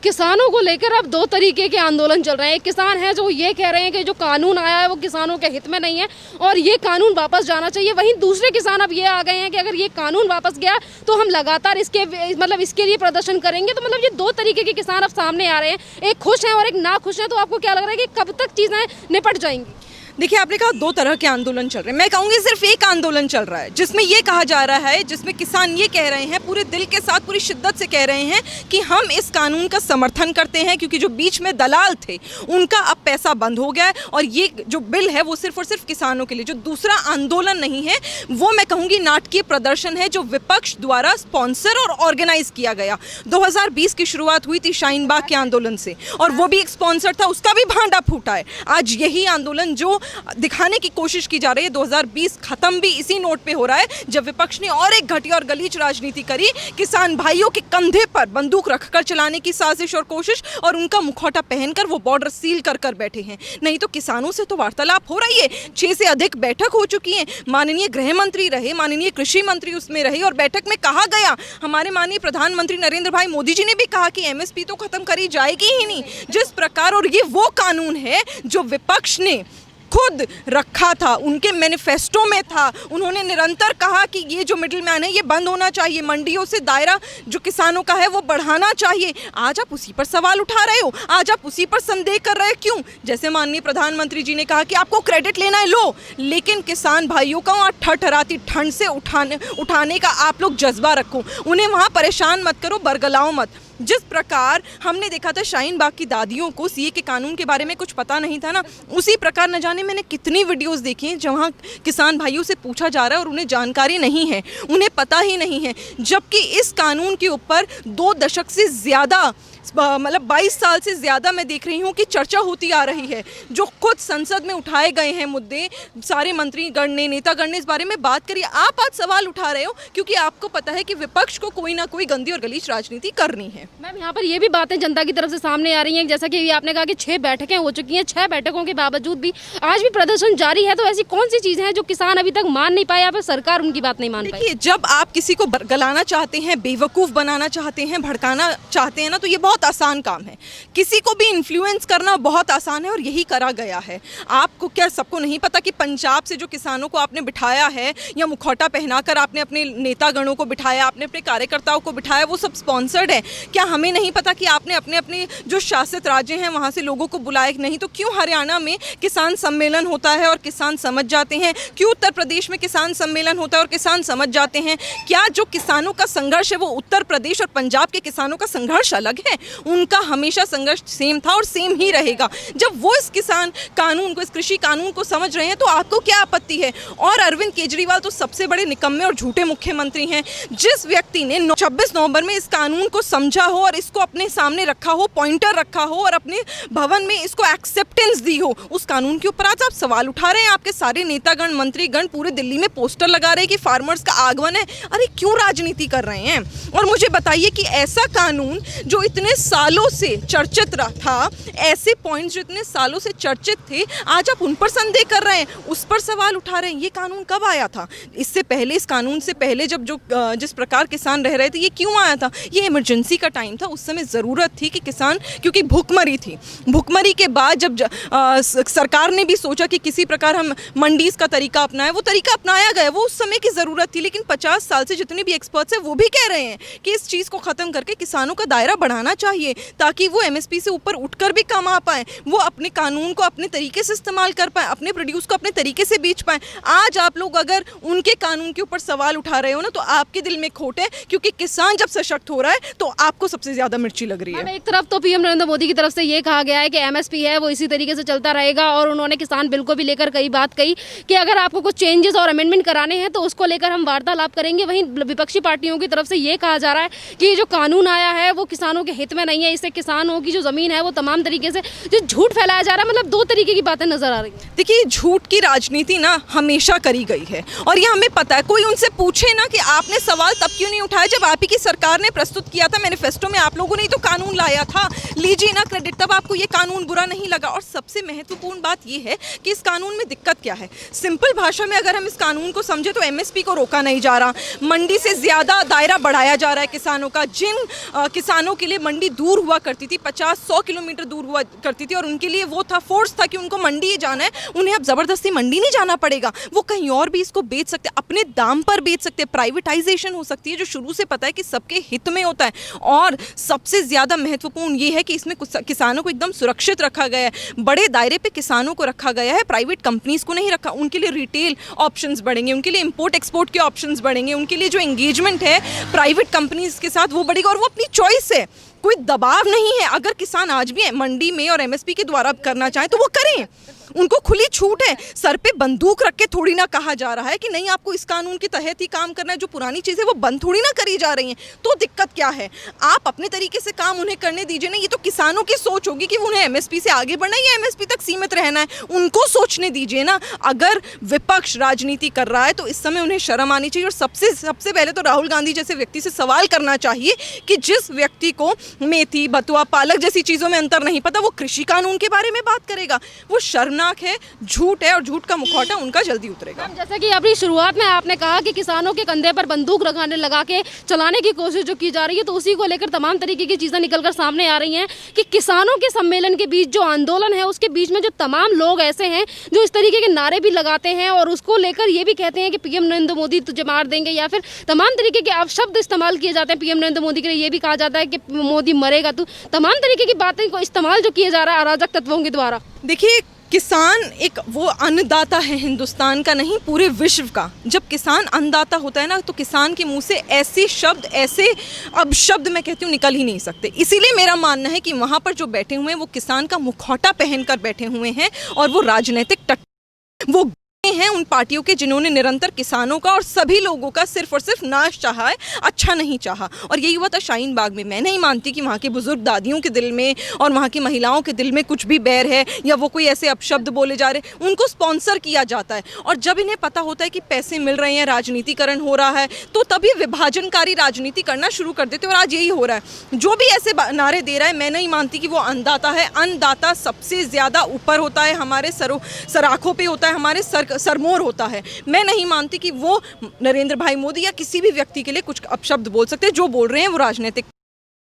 किसानों को लेकर अब दो तरीके के आंदोलन चल रहे हैं। एक किसान है जो ये कह रहे हैं कि जो कानून आया है वो किसानों के हित में नहीं है और ये कानून वापस जाना चाहिए। वहीं दूसरे किसान अब ये आ गए हैं कि अगर ये कानून वापस गया तो हम लगातार इसके लिए प्रदर्शन करेंगे। तो मतलब ये दो तरीके के किसान अब सामने आ रहे हैं, एक खुश हैं और एक ना खुश हैं। तो आपको क्या लग रहा है कि कब तक चीज़ें निपट जाएंगी? देखिए, आपने कहा दो तरह के आंदोलन चल रहे हैं। मैं कहूँगी सिर्फ एक आंदोलन चल रहा है जिसमें ये कहा जा रहा है, जिसमें किसान ये कह रहे हैं, पूरे दिल के साथ पूरी शिद्दत से कह रहे हैं कि हम इस कानून का समर्थन करते हैं क्योंकि जो बीच में दलाल थे उनका अब पैसा बंद हो गया है और ये जो बिल है वो सिर्फ और सिर्फ किसानों के लिए। जो दूसरा आंदोलन नहीं है वो मैं कहूँगी नाटकीय प्रदर्शन है जो विपक्ष द्वारा स्पॉन्सर और ऑर्गेनाइज किया गया। 2020 की शुरुआत हुई थी शाहीन बाग के आंदोलन से और वो भी एक स्पॉन्सर था, उसका भी भांडा फूटा है। आज यही आंदोलन जो दिखाने की कोशिश की जा रही है 2020 खत्म भी इसी नोट पे हो रहा है जब विपक्ष ने और एक घटिया और गलीच राजनीति करी, किसान भाइयों के कंधे पर बंदूक रखकर चलाने की साजिश और कोशिश और उनका मुखौटा पहनकर वो बॉर्डर सील कर बैठे हैं। नहीं तो किसानों से तो वार्तालाप हो रही है, 6 से अधिक बैठक हो चुकी है। माननीय गृह मंत्री रहे, माननीय कृषि मंत्री उसमें रहे और बैठक में कहा गया, हमारे माननीय प्रधानमंत्री नरेंद्र भाई मोदी जी ने भी कहा कि एमएसपी तो खत्म करी जाएगी ही नहीं। जिस प्रकार, और ये वो कानून है जो विपक्ष ने खुद रखा था, उनके मैनिफेस्टो में था। उन्होंने निरंतर कहा कि ये जो मिडिल मैन है ये बंद होना चाहिए, मंडियों से दायरा जो किसानों का है वो बढ़ाना चाहिए। आज आप उसी पर सवाल उठा रहे हो, आज आप उसी पर संदेह कर रहे हो। क्यों? जैसे माननीय प्रधानमंत्री जी ने कहा कि आपको क्रेडिट लेना है, लो, लेकिन किसान भाइयों का वहाँ ठठराती ठंड से उठाने का आप लोग जज्बा रखो, उन्हें वहाँ परेशान मत करो, बरगलाओ मत। जिस प्रकार हमने देखा था शाहीन बाग की दादियों को सीए के कानून के बारे में कुछ पता नहीं था ना, उसी प्रकार न जाने मैंने कितनी वीडियोस देखी हैं जहाँ किसान भाइयों से पूछा जा रहा है और उन्हें जानकारी नहीं है, उन्हें पता ही नहीं है। जबकि इस कानून के ऊपर 2 दशक से ज़्यादा, मतलब 22 साल से ज़्यादा मैं देख रही हूँ कि चर्चा होती आ रही है। जो खुद संसद में उठाए गए हैं मुद्दे, सारे मंत्रीगण ने, नेतागण ने इस बारे में बात करी। आप आज सवाल उठा रहे हो क्योंकि आपको पता है कि विपक्ष को कोई ना कोई गंदी और गलीच राजनीति करनी है। मैम, यहाँ पर ये भी बातें जनता की तरफ से सामने आ रही हैं, जैसा कि आपने कहा कि 6 बैठकें हो चुकी हैं, 6 बैठकों के बावजूद भी आज भी प्रदर्शन जारी है। तो ऐसी कौन सी चीज़ें हैं जो किसान अभी तक मान नहीं पाए या फिर सरकार उनकी बात नहीं मान पाई? जब आप किसी को गलाना चाहते हैं, बेवकूफ़ बनाना चाहते हैं, भड़काना चाहते हैं ना, तो ये बहुत आसान काम है। किसी को भी इन्फ्लुएंस करना बहुत आसान है और यही करा गया है। आपको क्या सबको नहीं पता कि पंजाब से जो किसानों को आपने बिठाया है या मुखौटा पहनाकर आपने अपने नेतागणों को बिठाया, आपने अपने कार्यकर्ताओं को बिठाया, वो सब स्पॉन्सर्ड है? क्या हमें नहीं पता कि आपने अपने अपने जो शासित राज्य हैं वहाँ से लोगों को बुलाया नहीं? तो क्यों हरियाणा में किसान सम्मेलन होता है और किसान समझ जाते हैं? क्यों उत्तर प्रदेश में किसान सम्मेलन होता है और किसान समझ जाते हैं? क्या जो किसानों का संघर्ष है वो उत्तर प्रदेश और पंजाब के किसानों का संघर्ष अलग है? उनका हमेशा संघर्ष सेम था और सेम ही रहेगा। जब वो इस किसान कानून को, इस कृषि कानून को समझ रहे हैं तो आपको क्या आपत्ति है? और अरविंद केजरीवाल तो सबसे बड़े निकम्मे और झूठे मुख्यमंत्री हैं। जिस व्यक्ति ने 26 नवंबर में इस कानून को समझा हो और इसको अपने सामने रखा हो, पॉइंटर रखा हो और अपने भवन में इसको एक्सेप्टेंस दी हो, उस कानून के ऊपर आज आप सवाल उठा रहे हैं। आपके सारे नेतागण, मंत्रीगण पूरे दिल्ली में पोस्टर लगा रहे हैं कि फार्मर्स का आगमन है। अरे क्यों राजनीति कर रहे हैं? और मुझे बताइए कि ऐसा कानून जो इतने सालों से चर्चित रहा था, ऐसे पॉइंट्स जो इतने सालों से चर्चित थे, आज आप उन पर संदेह कर रहे हैं, उस पर सवाल उठा रहे हैं। ये कानून कब आया था? इससे पहले, इस कानून से पहले जब जिस प्रकार किसान रह रहे थे, ये क्यों आया था? ये इमरजेंसी का टाइम था। उस समय ज़रूरत थी कि किसान, क्योंकि भूखमरी थी, भूखमरी के बाद जब सरकार ने भी सोचा कि किसी प्रकार हम मंडीज़ का तरीका अपनाएं, वो तरीका अपनाया गया, वो उस समय की ज़रूरत थी। लेकिन 50 साल से जितने भी एक्सपर्ट्स हैं वो भी कह रहे हैं कि इस चीज़ को ख़त्म करके किसानों का दायरा बढ़ाना चाहिए ताकि वो एमएसपी से ऊपर उठकर भी कमा पाएं, वो अपने कानून को अपने तरीके से इस्तेमाल कर पाएं, अपने प्रोड्यूस को अपने तरीके से बेच पाएं। आज आप लोग अगर उनके कानून के ऊपर सवाल उठा रहे हो ना, तो आपके दिल में खोट है, क्योंकि किसान जब सशक्त हो रहा है तो आपको सबसे ज़्यादा मिर्ची लग रही है। एक तरफ तो पीएम नरेंद्र मोदी की तरफ से ये कहा गया है कि एमएसपी है वो इसी तरीके से चलता रहेगा और उन्होंने किसान बिल को भी लेकर कई बात कही कि अगर आपको कुछ चेंजेस और अमेंडमेंट कराने हैं तो उसको लेकर हम वार्तालाप करेंगे। वहीं विपक्षी पार्टियों की तरफ से ये कहा जा रहा है कि ये जो कानून आया है वो किसानों के हित में नहीं है, इससे किसानों की जो ज़मीन है वो तमाम तरीके से जो झूठ फैलाया जा रहा है। मतलब 2 तरीके की बातें नजर आ रही हैं। देखिए, झूठ की राजनीति ना हमेशा करी गई है और ये हमें पता है। कोई उनसे पूछे ना कि आपने सवाल तब क्यों नहीं उठाया जब आप ही की सरकार ने प्रस्तुत किया था मैनिफेस्टो में, आप लोगों ने तो कानून लाया था, लीजिए ना क्रेडिट, तब आपको ये कानून बुरा नहीं लगा। और सबसे महत्वपूर्ण बात ये है कि इस कानून में दिक्कत क्या है। सिंपल भाषा में अगर हम इस कानून को समझे तो एमएसपी को रोका नहीं जा रहा, मंडी से ज़्यादा दायरा बढ़ाया जा रहा है किसानों का। जिन किसानों के लिए मंडी दूर हुआ करती थी, 50-100 किलोमीटर दूर हुआ करती थी, और उनके लिए वो था, फोर्स था कि उनको मंडी ही जाना है, उन्हें अब ज़बरदस्ती मंडी नहीं जाना पड़ेगा, वो कहीं और भी इसको बेच सकते, अपने दाम पर बेच सकते, प्राइवेटाइजेशन हो सकती है, जो शुरू से पता है कि सबके हित में होता है। और सबसे ज़्यादा महत्वपूर्ण ये है कि इसमें किसानों को एकदम सुरक्षित रखा गया है, बड़े दायरे पे किसानों को रखा गया है, प्राइवेट कंपनीज को नहीं रखा। उनके लिए रिटेल ऑप्शंस बढ़ेंगे, उनके लिए इंपोर्ट एक्सपोर्ट के ऑप्शंस बढ़ेंगे, उनके लिए जो एंगेजमेंट है प्राइवेट कंपनीज के साथ वो बढ़ेगा, और वो अपनी चॉइस है, कोई दबाव नहीं है। अगर किसान आज भी मंडी में और एमएसपी के द्वारा करना चाहें तो वो करें, उनको खुली छूट है। सर पे बंदूक रख के थोड़ी ना कहा जा रहा है कि नहीं आपको इस कानून के तहत ही काम करना है, जो पुरानी चीज़ें वो बंद थोड़ी ना करी जा रही हैं। तो दिक्कत क्या है, आप अपने तरीके से काम उन्हें करने दीजिए ना। ये तो किसानों की सोच होगी कि उन्हें एमएसपी से आगे बढ़ना है या एमएसपी तक सीमित रहना है, उनको सोचने दीजिए ना। अगर विपक्ष राजनीति कर रहा है तो इस समय उन्हें शर्म आनी चाहिए, और सबसे पहले तो राहुल गांधी जैसे व्यक्ति से सवाल करना चाहिए कि जिस व्यक्ति को मेथी, बथुआ, पालक जैसी चीज़ों में अंतर नहीं पता, वो कृषि कानून के बारे में बात करेगा। वो शर्मनाक है, झूठ है, और झूठ का मुखौटा उनका जल्दी उतरेगा। जैसे कि अपनी शुरुआत में आपने कहा कि किसानों के कंधे पर बंदूक लगा के चलाने की कोशिश जो की जा रही है, तो उसी को लेकर तमाम तरीके की चीज़ें निकलकर सामने आ रही हैं कि किसानों के सम्मेलन के बीच जो आंदोलन है उसके बीच में जो तमाम लोग ऐसे हैं जो इस तरीके के नारे भी लगाते हैं और उसको लेकर ये भी कहते हैं कि पीएम नरेंद्र मोदी तुझे मार देंगे, या फिर तमाम तरीके के अपशब्द इस्तेमाल किए जाते हैं पीएम नरेंद्र मोदी के लिए। ये भी कहा जाता है कि मोदी मरेगा तू, तमाम तरीके की बातें को इस्तेमाल जो किया जा रहा है अराजक तत्वों के द्वारा। देखिए, किसान एक वो अन्नदाता है हिंदुस्तान का नहीं, पूरे विश्व का। जब किसान अन्नदाता होता है ना, तो किसान के मुंह से ऐसे शब्द, ऐसे अपशब्द मैं कहती हूँ निकल ही नहीं सकते। इसीलिए मेरा मानना है कि वहाँ पर जो बैठे हुए हैं वो किसान का मुखौटा पहनकर बैठे हुए हैं, और वो राजनीतिक वो हैं उन पार्टियों के जिन्होंने निरंतर किसानों का और सभी लोगों का सिर्फ और सिर्फ नाश चाहा है, अच्छा नहीं चाहा। और यही हुआ था शाहीन बाग में। मैं नहीं मानती कि वहाँ के बुजुर्ग दादियों के दिल में और वहाँ की महिलाओं के दिल में कुछ भी बैर है, या वो कोई ऐसे अपशब्द बोले जा रहे, उनको स्पॉन्सर किया जाता है। और जब इन्हें पता होता है कि पैसे मिल रहे हैं, राजनीतिकरण हो रहा है, तो तभी विभाजनकारी राजनीति करना शुरू कर देते हैं। और आज यही हो रहा है। जो भी ऐसे नारे दे रहा है, मैं नहीं मानती कि वो अन्नदाता है। अन्नदाता सबसे ज़्यादा ऊपर होता है, हमारे सराखों पे होता है, हमारे सरमोर होता है। मैं नहीं मानती कि वो नरेंद्र भाई मोदी या किसी भी व्यक्ति के लिए कुछ अपशब्द बोल सकते हैं। जो बोल रहे हैं वो राजनीतिक,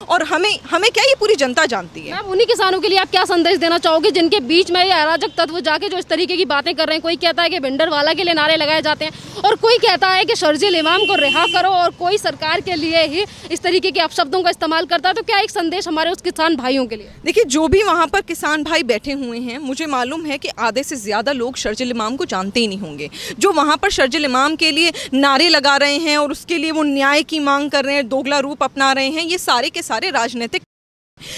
और हमें क्या, ये पूरी जनता जानती है। मैम, उन्हीं किसानों के लिए आप क्या संदेश देना चाहोगे जिनके बीच में ये अराजक तत्व जाके जो इस तरीके की बातें कर रहे हैं? कोई कहता है कि भिंडरवाला के लिए नारे लगाए जाते हैं, और कोई कहता है कि शर्जील इमाम को रिहा करो, और कोई सरकार के लिए ही इस तरीके के अपशब्दों का इस्तेमाल करता है। तो क्या एक संदेश हमारे उस किसान भाइयों के लिए? देखिए, जो भी वहाँ पर किसान भाई बैठे हुए हैं, मुझे मालूम है कि आधे से ज़्यादा लोग शर्जील इमाम को जानते ही नहीं होंगे। जो वहाँ पर शर्जील इमाम के लिए नारे लगा रहे हैं और उसके लिए वो न्याय की मांग कर रहे हैं, दोगला रूप अपना रहे हैं, ये सारे के सारे राजनीतिक।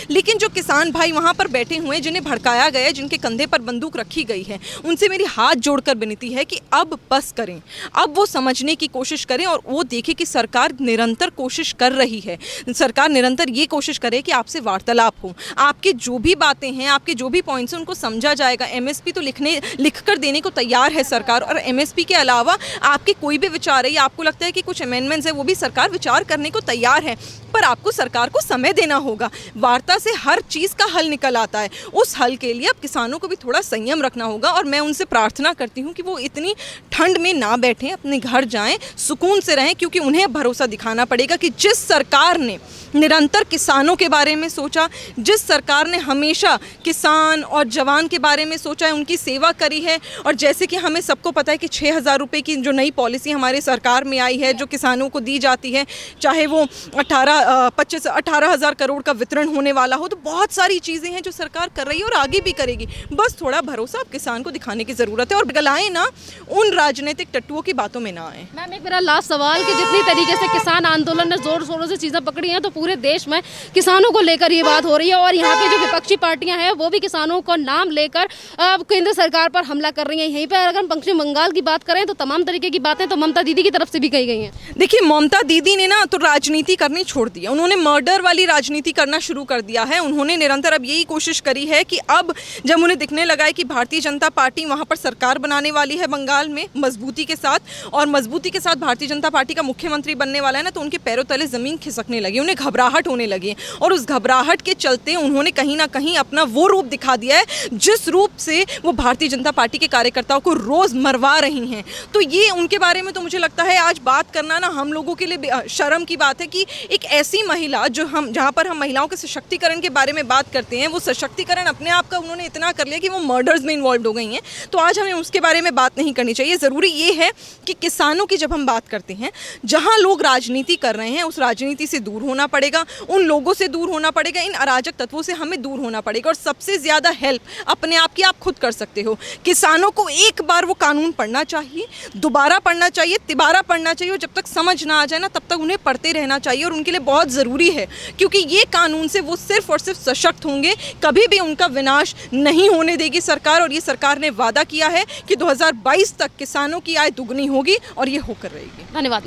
लेकिन जो किसान भाई वहाँ पर बैठे हुए हैं, जिन्हें भड़काया गया है, जिनके कंधे पर बंदूक रखी गई है, उनसे मेरी हाथ जोड़कर विनती है कि अब बस करें। अब वो समझने की कोशिश करें और वो देखें कि सरकार निरंतर कोशिश कर रही है। सरकार निरंतर ये कोशिश करे कि आपसे वार्तालाप हो, आपके जो भी बातें हैं, आपके जो भी पॉइंट्स हैं, उनको समझा जाएगा। एमएसपी तो लिख कर देने को तैयार है सरकार, और एमएसपी के अलावा आपके कोई भी विचार है या आपको लगता है कि कुछ अमेंडमेंट्स है, वो भी सरकार विचार करने को तैयार है। पर आपको सरकार को समय देना होगा। वार्ता से हर चीज़ का हल निकल आता है। उस हल के लिए अब किसानों को भी थोड़ा संयम रखना होगा, और मैं उनसे प्रार्थना करती हूँ कि वो इतनी ठंड में ना बैठें, अपने घर जाएं, सुकून से रहें, क्योंकि उन्हें भरोसा दिखाना पड़ेगा कि जिस सरकार ने निरंतर किसानों के बारे में सोचा, जिस सरकार ने हमेशा किसान और जवान के बारे में सोचा है, उनकी सेवा करी है। और जैसे कि हमें सबको पता है कि 6,000 रुपये की जो नई पॉलिसी हमारे सरकार में आई है, जो किसानों को दी जाती है, चाहे वो 18,000 करोड़ का वितरण होने वाला हो, तो बहुत सारी चीज़ें हैं जो सरकार कर रही है और आगे भी करेगी। बस थोड़ा भरोसा अब किसान को दिखाने की ज़रूरत है, और गलाएं ना, उन राजनीतिक टट्टुओं की बातों में ना आए। मैम, एक मेरा लास्ट सवाल कि जितनी तरीके से किसान आंदोलन ने जोर शोरों से चीज़ें पकड़ी हैं, तो पूरे देश में किसानों को लेकर ये बात हो रही है, और यहाँ पे जो विपक्षी पार्टियां हैं वो भी किसानों को नाम लेकर केंद्र सरकार पर हमला कर रही हैं। यहीं पर अगर हम पश्चिम बंगाल की बात करें तो तमाम तरीके की बातें तो ममता दीदी की तरफ से भी कही गई हैं। देखिए, ममता दीदी ने ना तो राजनीति करनी छोड़ दी, उन्होंने मर्डर वाली राजनीति करना शुरू कर दिया है। उन्होंने निरंतर अब यही कोशिश करी है कि अब जब उन्हें दिखने लगा है कि भारतीय जनता पार्टी वहाँ पर सरकार बनाने वाली है बंगाल में मजबूती के साथ, और मजबूती के साथ भारतीय जनता पार्टी का मुख्यमंत्री बनने वाला है ना, तो उनके पैरों तले ज़मीन खिसकने लगी, उन्हें घबराहट होने लगी। और उस घबराहट के चलते उन्होंने कहीं ना कहीं अपना वो रूप दिखा दिया है जिस रूप से वो भारतीय जनता पार्टी के कार्यकर्ताओं को रोज़ मरवा रही हैं। तो ये उनके बारे में तो मुझे लगता है आज बात करना ना हम लोगों के लिए शर्म की बात है कि एक ऐसी महिला जो जहाँ पर हम महिलाओं के सशक्तिकरण के बारे में बात करते हैं, वो सशक्तिकरण अपने आप का उन्होंने इतना कर लिया कि वो मर्डर्स में इन्वॉल्व हो गई हैं। तो आज हमें उसके बारे में बात नहीं करनी चाहिए। ज़रूरी ये है कि किसानों की जब हम बात करते हैं, जहाँ लोग राजनीति कर रहे हैं उस राजनीति से दूर होना पड़ेगा, उन लोगों से दूर होना पड़ेगा, इन अराजक तत्वों से हमें दूर होना पड़ेगा। और सबसे ज़्यादा हेल्प अपने आप की आप खुद कर सकते हो। किसानों को एक बार वो कानून पढ़ना चाहिए, दोबारा पढ़ना चाहिए, तिबारा पढ़ना चाहिए, और जब तक समझ ना आ जाए ना तब तक उन्हें पढ़ते रहना चाहिए। और उनके लिए बहुत ज़रूरी है, क्योंकि ये कानून से वो सिर्फ और सिर्फ सशक्त होंगे, कभी भी उनका विनाश नहीं होने देगी सरकार। और ये सरकार ने वादा किया है कि 2022 तक किसानों की आय दुगनी होगी और ये होकर रहेगी। धन्यवाद।